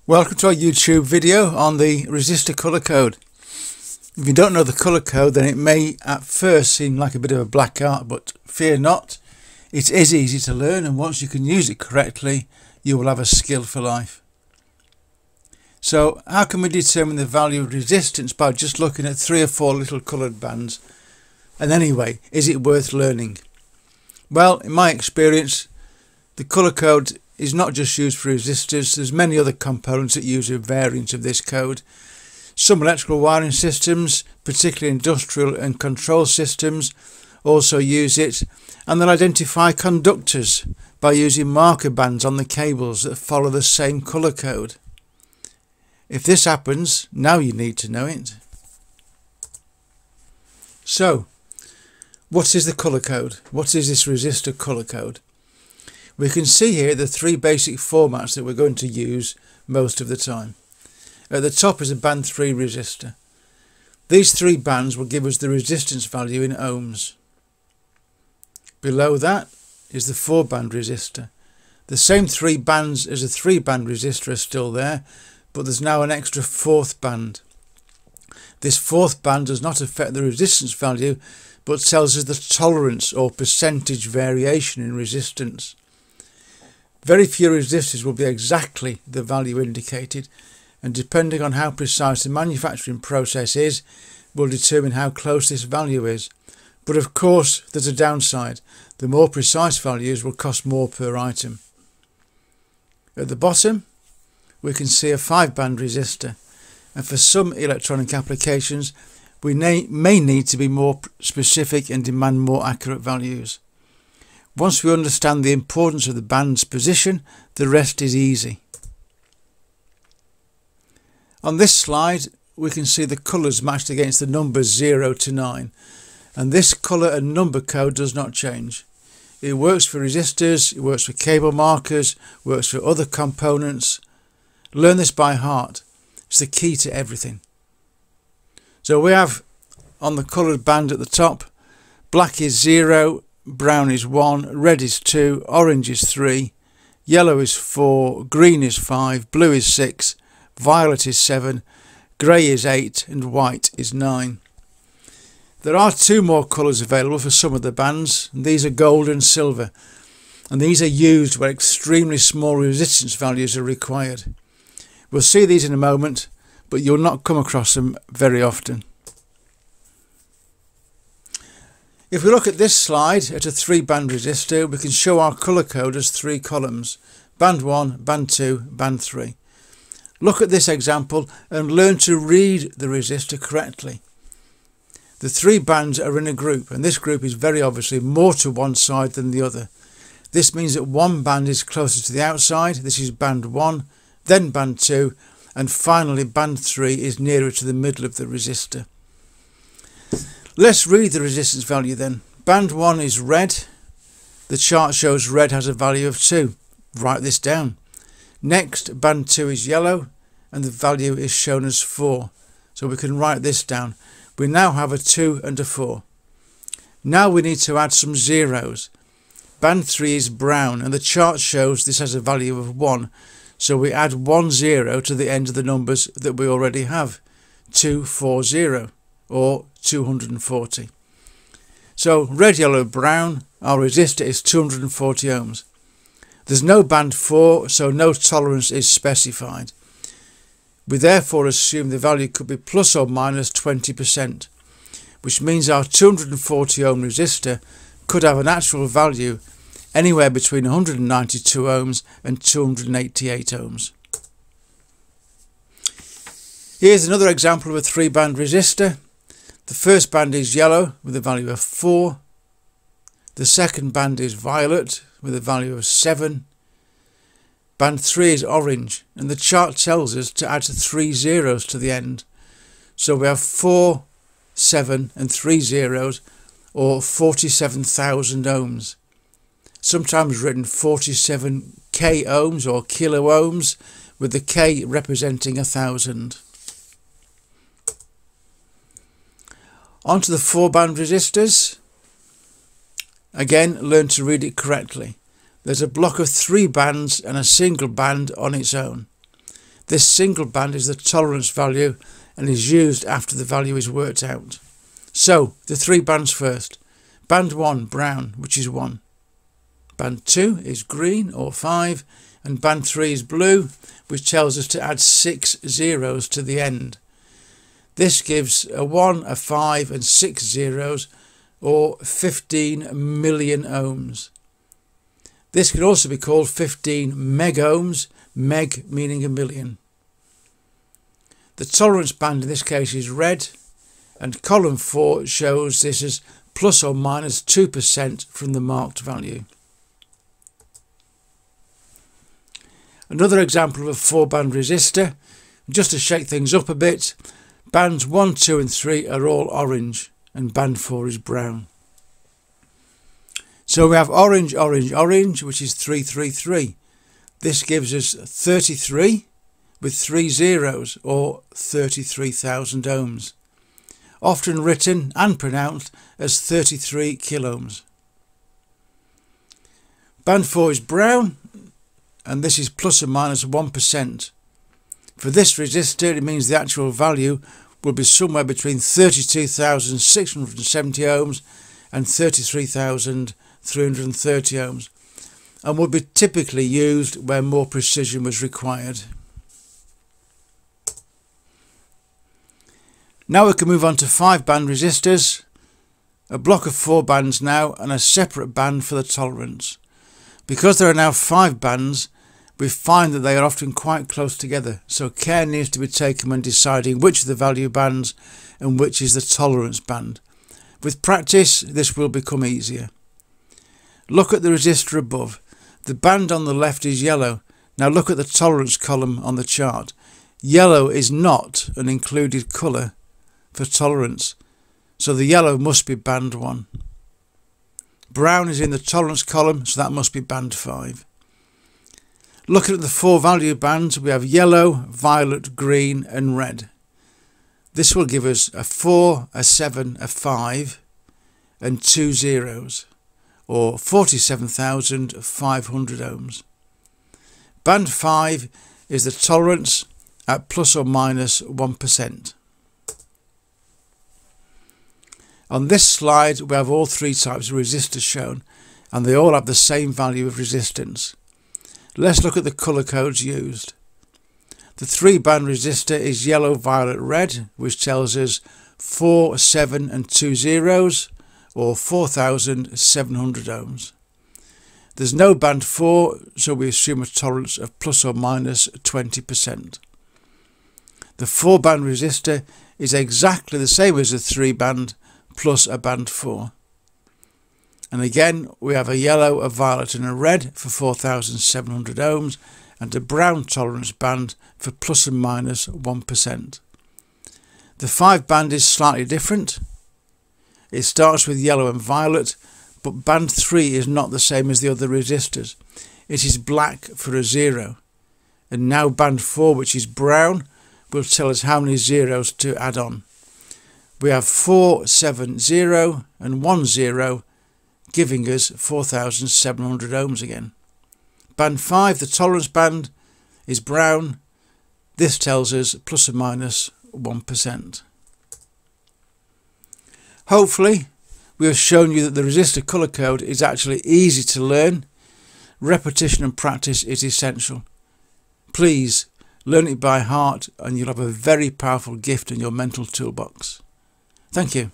Welcome to our YouTube video on the resistor colour code. If you don't know the colour code, then it may at first seem like a bit of a black art, but fear not, it is easy to learn, and once you can use it correctly you will have a skill for life. So how can we determine the value of resistance? By just looking at 3 or 4 little coloured bands. And anyway, is it worth learning? Well, in my experience, the colour code is not just used for resistors. There's many other components that use a variant of this code. Some electrical wiring systems, particularly industrial and control systems, also use it, and they'll identify conductors by using marker bands on the cables that follow the same colour code. If this happens, now you need to know it. So, what is the colour code? What is this resistor colour code? We can see here the 3 basic formats that we're going to use most of the time. At the top is a band 3 resistor. These 3 bands will give us the resistance value in ohms. Below that is the 4 band resistor. The same 3 bands as a 3 band resistor are still there, but there's now an extra 4th band. This 4th band does not affect the resistance value, but tells us the tolerance or percentage variation in resistance. Very few resistors will be exactly the value indicated, and depending on how precise the manufacturing process is, will determine how close this value is. But of course there's a downside. The more precise values will cost more per item. At the bottom we can see a 5 band resistor, and for some electronic applications we may need to be more specific and demand more accurate values. Once we understand the importance of the band's position, the rest is easy. On this slide we can see the colours matched against the numbers 0 to 9, and this colour and number code does not change. It works for resistors, it works for cable markers, works for other components. Learn this by heart. It's the key to everything. So we have on the coloured band at the top, black is 0, brown is 1, red is 2, orange is 3, yellow is 4, green is 5, blue is 6, violet is 7, grey is 8 and white is 9. There are 2 more colours available for some of the bands, and these are gold and silver, and these are used where extremely small resistance values are required. We'll see these in a moment, but you'll not come across them very often. If we look at this slide at a 3 band resistor, we can show our colour code as 3 columns: band 1, band 2, band 3. Look at this example and learn to read the resistor correctly. The 3 bands are in a group, and this group is very obviously more to one side than the other. This means that one band is closer to the outside. This is band 1, then band 2, and finally band 3 is nearer to the middle of the resistor. Let's read the resistance value then. Band 1 is red. The chart shows red has a value of 2. Write this down. Next, band 2 is yellow, and the value is shown as 4. So we can write this down. We now have a 2 and a 4. Now we need to add some zeros. Band 3 is brown, and the chart shows this has a value of 1. So we add 1 0 to the end of the numbers that we already have. 240, or 240. So red, yellow, brown, our resistor is 240 ohms. There's no band 4, so no tolerance is specified. We therefore assume the value could be plus or minus 20%, which means our 240 ohm resistor could have an actual value anywhere between 192 ohms and 288 ohms. Here's another example of a 3 band resistor. The first band is yellow with a value of 4. The second band is violet with a value of 7. Band 3 is orange, and the chart tells us to add 3 zeros to the end. So we have 4, 7 and 3 zeros, or 47,000 ohms. Sometimes written 47k ohms or kilo ohms, with the k representing 1,000. Onto the 4 band resistors. Again, learn to read it correctly. There's a block of 3 bands and a single band on its own. This single band is the tolerance value and is used after the value is worked out. So, the three bands first. Band 1, brown, which is 1. Band 2 is green, or 5. And band 3 is blue, which tells us to add 6 zeros to the end. This gives a 1, a 5 and 6 zeros, or 15 million ohms. This can also be called 15 megohms, meg meaning a million. The tolerance band in this case is red, and column 4 shows this as plus or minus 2% from the marked value. Another example of a 4-band resistor, just to shake things up a bit, bands 1, 2 and 3 are all orange and band 4 is brown. So we have orange, orange, orange, which is 333. This gives us 33 with 3 zeros, or 33,000 ohms. Often written and pronounced as 33 kiloohms. Band 4 is brown, and this is plus or minus 1%. For this resistor, it means the actual value will be somewhere between 32,670 ohms and 33,330 ohms, and would be typically used where more precision was required. Now we can move on to 5-band resistors, a block of 4 bands now, and a separate band for the tolerance. Because there are now 5 bands, we find that they are often quite close together, so care needs to be taken when deciding which are the value bands and which is the tolerance band. With practice, this will become easier. Look at the resistor above. The band on the left is yellow. Now look at the tolerance column on the chart. Yellow is not an included colour for tolerance, so the yellow must be band 1. Brown is in the tolerance column, so that must be band 5. Looking at the 4 value bands, we have yellow, violet, green and red. This will give us a 4, a 7, a 5 and 2 zeros, or 47,500 ohms. Band 5 is the tolerance at plus or minus 1%. On this slide we have all 3 types of resistors shown, and they all have the same value of resistance. Let's look at the colour codes used. The 3-band resistor is yellow, violet, red, which tells us 4, 7 and 2 zeros, or 4,700 ohms. There's no band 4, so we assume a tolerance of plus or minus 20%. The 4-band resistor is exactly the same as the 3-band plus a band 4. And again we have a yellow, a violet and a red for 4,700 ohms and a brown tolerance band for plus and minus 1%. The 5-band is slightly different. It starts with yellow and violet, but band 3 is not the same as the other resistors. It is black for a 0. And now band 4, which is brown, will tell us how many zeros to add on. We have 4, 7, 0 and 1 0, giving us 4,700 ohms again. Band 5, the tolerance band, is brown. This tells us plus or minus 1%. Hopefully we have shown you that the resistor colour code is actually easy to learn. Repetition and practice is essential. Please learn it by heart and you'll have a very powerful gift in your mental toolbox. Thank you.